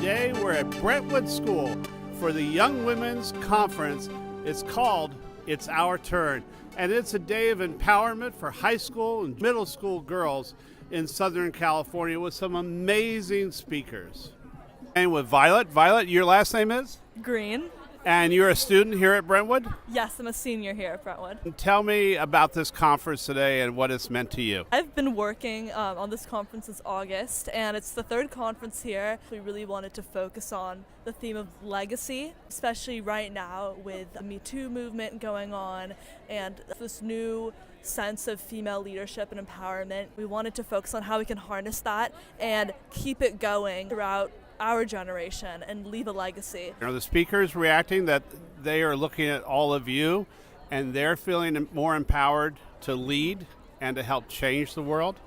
Today we're at Brentwood School for the Young Women's Conference. It's called It's Our Turn, and it's a day of empowerment for high school and middle school girls in Southern California with some amazing speakers. And with Violet. Violet, your last name is? Green. And you're a student here at Brentwood? Yes, I'm a senior here at Brentwood. Tell me about this conference today and what it's meant to you. I've been working on this conference since August, and it's the third conference here. We really wanted to focus on the theme of legacy, especially right now with the Me Too movement going on and this new sense of female leadership and empowerment. We wanted to focus on how we can harness that and keep it going throughout our generation and leave a legacy. Are the speakers reacting that they are looking at all of you and they're feeling more empowered to lead and to help change the world?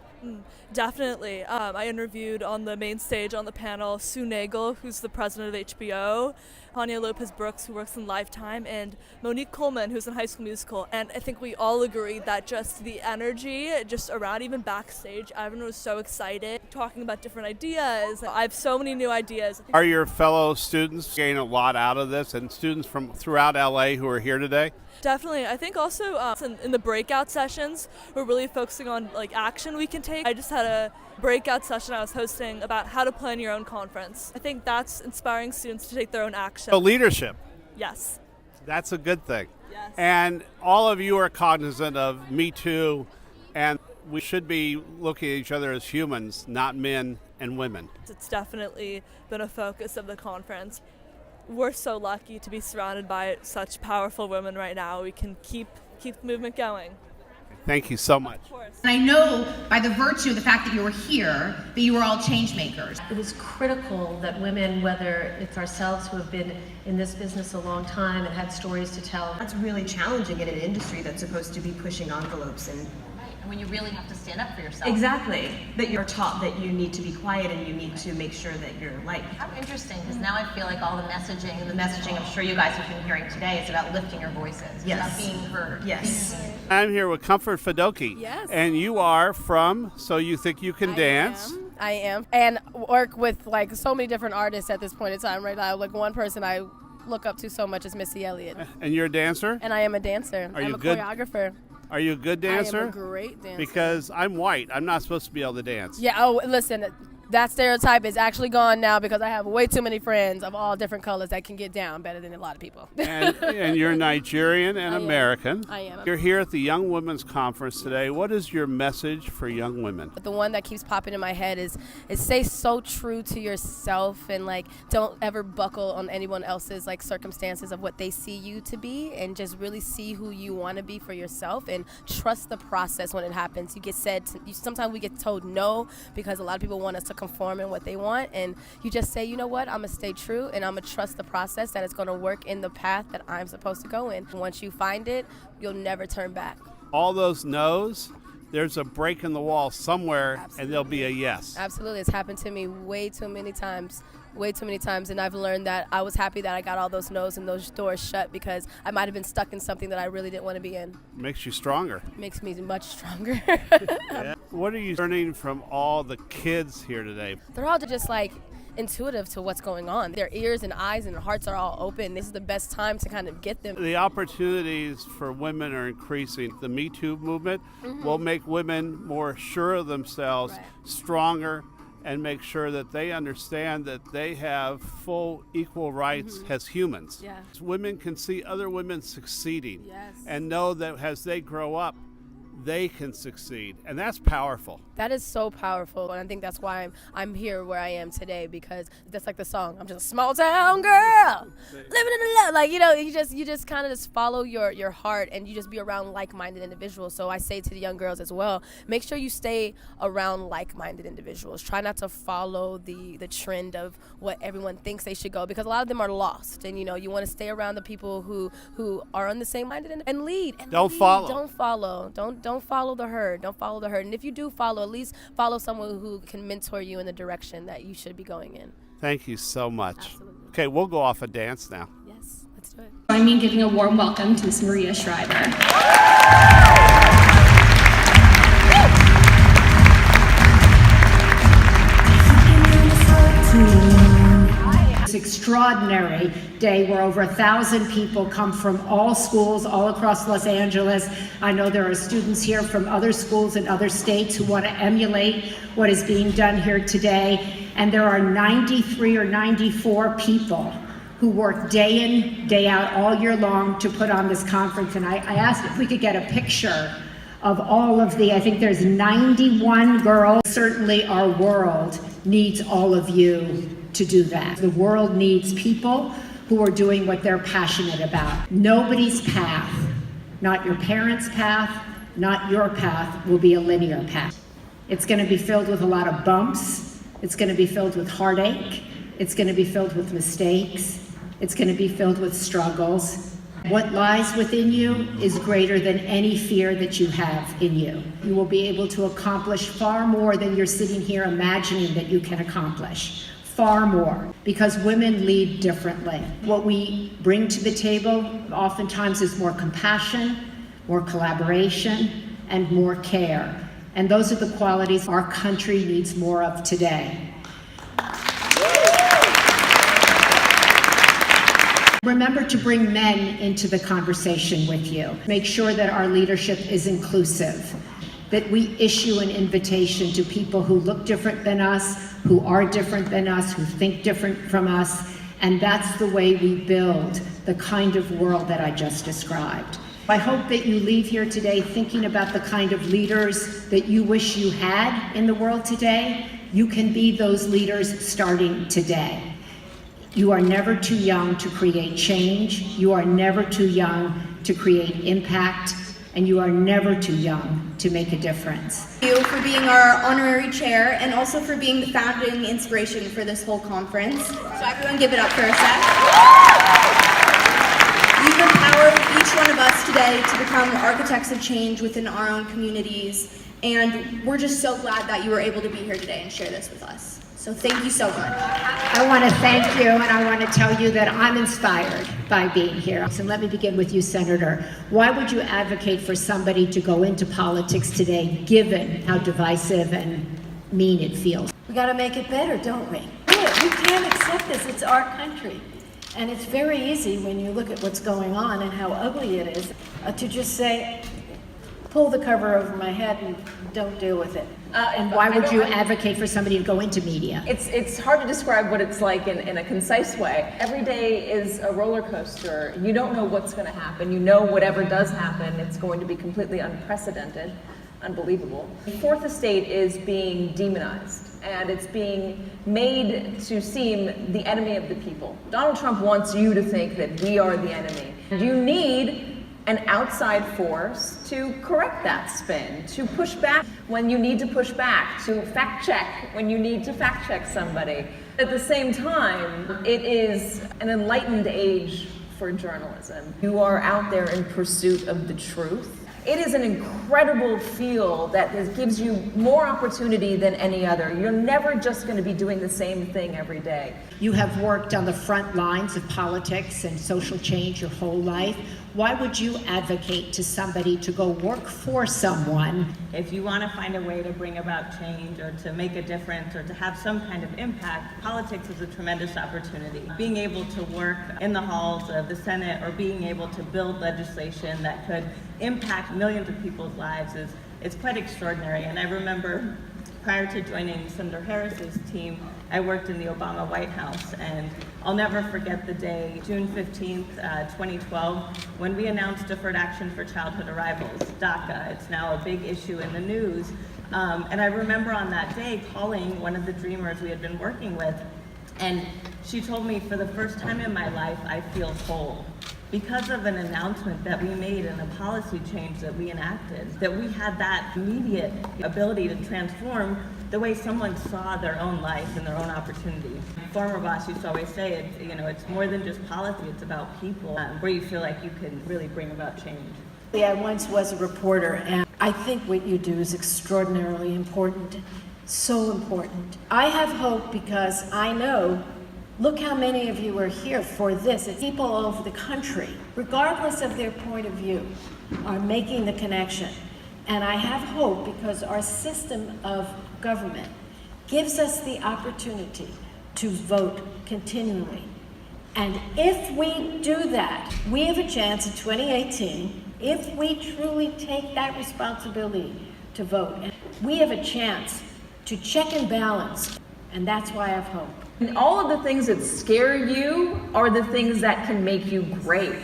Definitely. I interviewed on the main stage on the panel Sue Nagel, who's the president of HBO, Tanya Lopez Brooks, who works in Lifetime, and Monique Coleman, who's in High School Musical. And I think we all agreed that just the energy just around, even backstage, everyone was so excited, talking about different ideas. I have so many new ideas. Are your fellow students getting a lot out of this, and students from throughout LA who are here today? Definitely. I think also in the breakout sessions, we're really focusing on like action we can take. I just had a breakout session I was hosting about how to plan your own conference. I think that's inspiring students to take their own action. So leadership. Yes. That's a good thing. Yes. And all of you are cognizant of Me Too, and we should be looking at each other as humans, not men and women. It's definitely been a focus of the conference. We're so lucky to be surrounded by such powerful women right now. We can keep the movement going. Thank you so much. Of course. And I know by the virtue of the fact that you were here, that you were all change makers. It is critical that women, whether it's ourselves who have been in this business a long time and had stories to tell. That's really challenging in an industry that's supposed to be pushing envelopes and when you really have to stand up for yourself. exactly, that you're taught that you need to be quiet and you need to make sure that you're liked. How interesting, because now I feel like all the messaging I'm sure you guys have been hearing today is about lifting your voices. It's Yes. about being heard. Yes. I'm here with Comfort for Dokie. Yes. And you are from So You Think You Can Dance. I am. And work with like so many different artists at this point in time right now. Like one person I look up to so much is Missy Elliott. And you're a dancer? And I am a dancer. Are I'm you a good? choreographer. Are you a good dancer? I am a great dancer. Because I'm white. I'm not supposed to be able to dance. Yeah, oh, listen, that stereotype is actually gone now because I have way too many friends of all different colors that can get down better than a lot of people. And you're Nigerian and I am. American. I am. You're here at the Young Women's Conference today. What is your message for young women? But the one that keeps popping in my head is stay so true to yourself and like don't ever buckle on anyone else's like circumstances of what they see you to be, and just really see who you want to be for yourself and trust the process when it happens. Sometimes we get told no because a lot of people want us to conform in what they want, and you just say, you know what, I'm gonna stay true and I'm gonna trust the process that it's gonna work in the path that I'm supposed to go in. Once you find it, you'll never turn back. All those no's, there's a break in the wall somewhere. Absolutely. And there'll be a yes. Absolutely. It's happened to me way too many times, and I've learned that I was happy that I got all those no's and those doors shut because I might have been stuck in something that I really didn't want to be in. Makes you stronger. Makes me much stronger. Yeah. What are you learning from all the kids here today? They're all just like intuitive to what's going on. Their ears and eyes and their hearts are all open. This is the best time to kind of get them. The opportunities for women are increasing. The Me Too movement will make women more sure of themselves, Right. stronger, and make sure that they understand that they have full equal rights as humans. Yeah. Women can see other women succeeding Yes. and know that as they grow up, they can succeed, and that's powerful. That is so powerful, and I think that's why I'm here where I am today, because that's like the song. I'm just a small town girl living in the love. Like, you know, you just kind of just follow your heart, and you just be around like-minded individuals. So I say to the young girls as well, make sure you stay around like-minded individuals. Try not to follow the trend of what everyone thinks they should go, because a lot of them are lost, and you know, you want to stay around the people who are on the same minded and lead. Don't follow. Don't follow. Don't follow the herd. Don't follow the herd. And if you do follow, at least follow someone who can mentor you in the direction that you should be going in. Thank you so much. Absolutely. Okay, we'll go off a dance now. Yes, let's do it. Join me in giving a warm welcome to Surya Shriver. extraordinary day where over 1,000 people come from all schools all across Los Angeles. I know there are students here from other schools in other states who want to emulate what is being done here today. And there are 93 or 94 people who work day in, day out, all year long to put on this conference. And I asked if we could get a picture of all of I think there's 91 girls. Certainly our world needs all of you to do that. The world needs people who are doing what they're passionate about. Nobody's path, not your parents' path, not your path, will be a linear path. It's gonna be filled with a lot of bumps. It's gonna be filled with heartache. It's gonna be filled with mistakes. It's going to be filled with struggles. What lies within you is greater than any fear that you have in you. You will be able to accomplish far more than you're sitting here imagining that you can accomplish. Far more, because women lead differently. What we bring to the table oftentimes is more compassion, more collaboration, and more care. And those are the qualities our country needs more of today. Remember to bring men into the conversation with you. Make sure that our leadership is inclusive, that we issue an invitation to people who look different than us, who are different than us, who think different from us, and that's the way we build the kind of world that I just described. I hope that you leave here today thinking about the kind of leaders that you wish you had in the world today. You can be those leaders starting today. You are never too young to create change. You are never too young to create impact. And you are never too young to make a difference. Thank you for being our honorary chair and also for being the founding inspiration for this whole conference. So everyone give it up for Seth. You've empowered each one of us today to become architects of change within our own communities. And we're just so glad that you were able to be here today and share this with us. So thank you so much. I want to thank you, and I want to tell you that I'm inspired by being here. So let me begin with you, Senator. Why would you advocate for somebody to go into politics today, given how divisive and mean it feels? We got to make it better, don't we? We can't accept this. It's our country. And it's very easy when you look at what's going on and how ugly it is to just say, pull the cover over my head and don't deal with it. And why would you advocate for somebody to go into media? It's hard to describe what it's like in a concise way. Every day is a roller coaster. You don't know what's going to happen. You know whatever does happen, it's going to be completely unprecedented, unbelievable. The Fourth Estate is being demonized, and it's being made to seem the enemy of the people. Donald Trump wants you to think that we are the enemy. You need an outside force to correct that spin, to push back when you need to push back, to fact check when you need to fact check somebody. At the same time, it is an enlightened age for journalism. You are out there in pursuit of the truth. It is an incredible field that gives you more opportunity than any other. You're never just going to be doing the same thing every day. You have worked on the front lines of politics and social change your whole life. Why would you advocate to somebody to go work for someone? If you want to find a way to bring about change or to make a difference or to have some kind of impact, politics is a tremendous opportunity. Being able to work in the halls of the Senate or being able to build legislation that could impact millions of people's lives is quite extraordinary. And I remember prior to joining Senator Harris's team, I worked in the Obama White House, and I'll never forget the day, June 15th, 2012, when we announced deferred action for childhood arrivals, DACA. It's now a big issue in the news. And I remember on that day calling one of the dreamers we had been working with, and she told me, for the first time in my life, I feel whole. Because of an announcement that we made and a policy change that we enacted, that we had that immediate ability to transform the way someone saw their own life and their own opportunity. Former boss used to always say, it's more than just policy, it's about people, where you feel like you can really bring about change. I once was a reporter, and I think what you do is extraordinarily important, so important. I have hope because I know, look how many of you are here for this. It's people all over the country, regardless of their point of view, are making the connection. And I have hope because our system of government gives us the opportunity to vote continually And if we do that, we have a chance in 2018, if we truly take that responsibility to vote, we have a chance to check and balance, and that's why I have hope. And all of the things that scare you are the things that can make you great.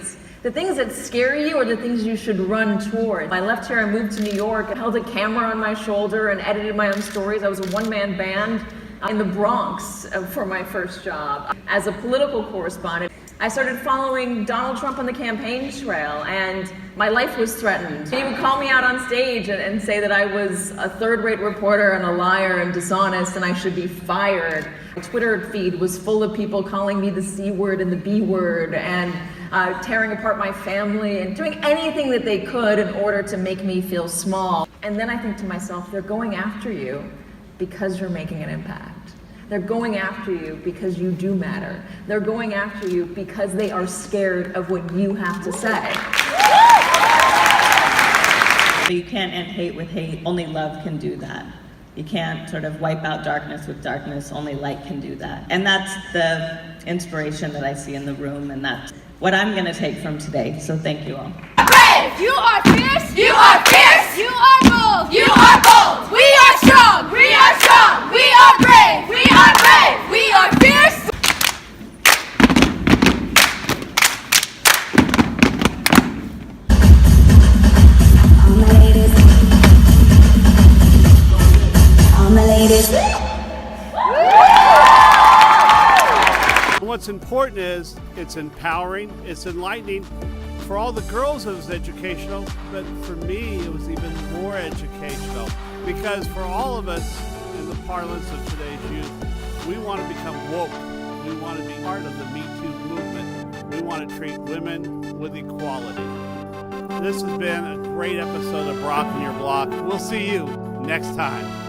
The things that scare you are the things you should run toward. I left here, I moved to New York, I held a camera on my shoulder and edited my own stories. I was a one-man band in the Bronx for my first job. As a political correspondent, I started following Donald Trump on the campaign trail, and my life was threatened. He would call me out on stage and say that I was a third-rate reporter and a liar and dishonest and I should be fired. My Twitter feed was full of people calling me the C word and the B word and tearing apart my family and doing anything that they could in order to make me feel small. And then I think to myself, they're going after you because you're making an impact. They're going after you because you do matter. They're going after you because they are scared of what you have to say. You can't end hate with hate. Only love can do that. You can't sort of wipe out darkness with darkness. Only light can do that. And that's the inspiration that I see in the room, and that's what I'm going to take from today. So thank you all. Brave! You are fierce! You are fierce! You are bold! You are bold! We are strong! We are strong! We are brave! We are brave! We are fierce! What's important is it's empowering, it's enlightening. For all the girls it was educational, but for me it was even more educational. Because for all of us in the parlance of today's youth, we want to become woke. We want to be part of the Me Too movement. We want to treat women with equality. This has been a great episode of Brock and Your Block. We'll see you next time.